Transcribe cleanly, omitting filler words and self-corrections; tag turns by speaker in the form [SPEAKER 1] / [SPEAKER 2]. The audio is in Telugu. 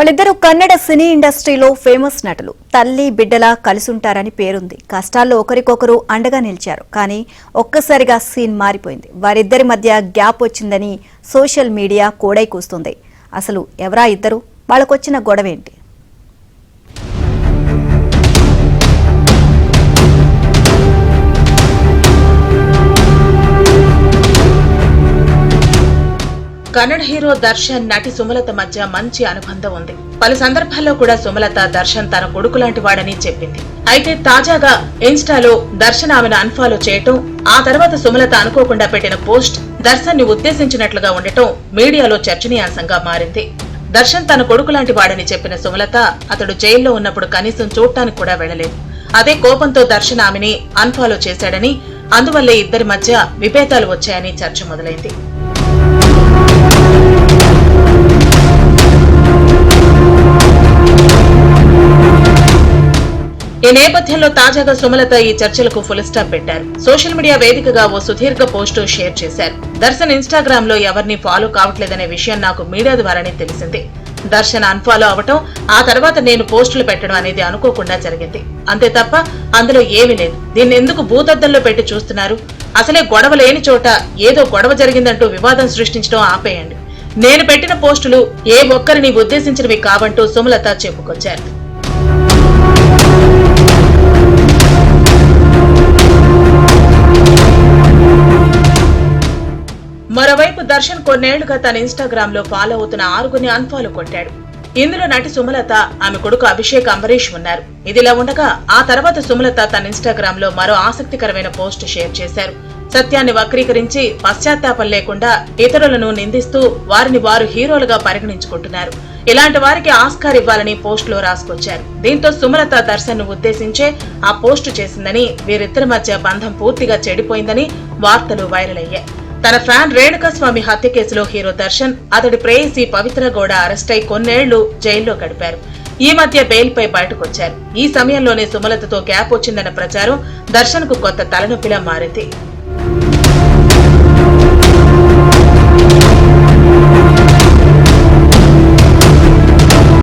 [SPEAKER 1] వాళ్ళిద్దరూ కన్నడ సినీ ఇండస్ట్రీలో ఫేమస్ నటులు. తల్లి బిడ్డలా కలిసుంటారని పేరుంది. కష్టాల్లో ఒకరికొకరు అండగా నిలిచారు. కానీ ఒక్కసారిగా సీన్ మారిపోయింది. వారిద్దరి మధ్య గ్యాప్ వచ్చిందని సోషల్ మీడియా కోడై కూస్తుంది. అసలు ఎవరా ఇద్దరు? వాళ్ళకొచ్చిన గొడవేంటి?
[SPEAKER 2] కన్నడ హీరో దర్శన్ నటి సుమలత మధ్య మంచి అనుబంధం ఉంది. పలు సందర్భాల్లో కూడా సుమలత దర్శన్ తన కొడుకు లాంటి వాడని చెప్పింది. అయితే తాజాగా ఇన్స్టాలో దర్శన్ ఆమెను అన్ఫాలో చేయటం, ఆ తర్వాత సుమలత అనుకోకుండా పెట్టిన పోస్ట్ దర్శన్ ని ఉద్దేశించినట్లుగా ఉండటం మీడియాలో చర్చనీయాంశంగా మారింది. దర్శన్ తన కొడుకు లాంటి వాడని చెప్పిన సుమలత అతడు జైల్లో ఉన్నప్పుడు కనీసం చూడటానికి కూడా వెళ్లలేదు. అదే కోపంతో దర్శన్ ఆమెని అన్ఫాలో చేశాడని, అందువల్లే ఇద్దరి మధ్య విభేదాలు వచ్చాయని చర్చ మొదలైంది. ఈ నేపథ్యంలో తాజాగా సుమలత ఈ చర్చలకు ఫుల్ స్టాప్ పెట్టారు. సోషల్ మీడియా వేదికగా ఓ సుదీర్ఘ పోస్టు షేర్ చేశారు. దర్శన్ ఇన్స్టాగ్రామ్ లో ఎవరిని ఫాలో కావట్లేదనే విషయం నాకు మీడియా ద్వారానే తెలిసింది. దర్శన్ అన్ఫాలో అవటం, ఆ తర్వాత నేను పోస్టులు పెట్టడం అనేది అనుకోకుండా జరిగింది. అంతే తప్ప అందులో ఏమీ లేదు. దీన్ని ఎందుకు భూతద్దంలో పెట్టి చూస్తున్నారు? అసలే గొడవ లేని చోట ఏదో గొడవ జరిగిందంటూ వివాదం సృష్టించడం ఆపేయండి. నేను పెట్టిన పోస్టులు ఏ ఒక్కరిని ఉద్దేశించినవి కావంటూ సుమలత చెప్పుకొచ్చారు. మరోవైపు దర్శన్ కొన్నేళ్లుగా తన ఇన్స్టాగ్రామ్ లో ఫాలో అవుతున్న 6గురిని అన్ఫాలో కొట్టాడు. ఇందులో నటి సుమలత, ఆమె కొడుకు అభిషేక్ అంబరీష్ ఉన్నారు. ఇదిలా ఉండగా ఆ తర్వాత సుమలత తన ఇన్స్టాగ్రామ్ లో మరో ఆసక్తికరమైన పోస్ట్ షేర్ చేశారు. సత్యాన్ని వక్రీకరించి పశ్చాత్తాపం లేకుండా ఇతరులను నిందిస్తూ వారిని వారు హీరోలుగా పరిగణించుకుంటున్నారు. ఇలాంటి వారికి ఆస్కార్ ఇవ్వాలని పోస్ట్ లో రాసుకొచ్చారు. దీంతో సుమలత దర్శన్ ను ఉద్దేశించే ఆ పోస్టు చేసిందని, వీరిద్దరి మధ్య బంధం పూర్తిగా చెడిపోయిందని వార్తలు వైరల్ అయ్యాయి. తన ఫ్యాన్ రేణుకాస్వామి హత్య కేసులో హీరో దర్శన్, అతడి ప్రేయసి పవిత్ర గౌడ అరెస్ట్ అయి కొన్నేళ్లు జైల్లో గడిపారు. ఈ మధ్య బెయిల్ పై బయటకొచ్చారు. ఈ సమయంలోనే సుమలతతో గ్యాప్ వచ్చిందన్న ప్రచారం దర్శన్ కు కొత్త తలనొప్పిలా మారింది.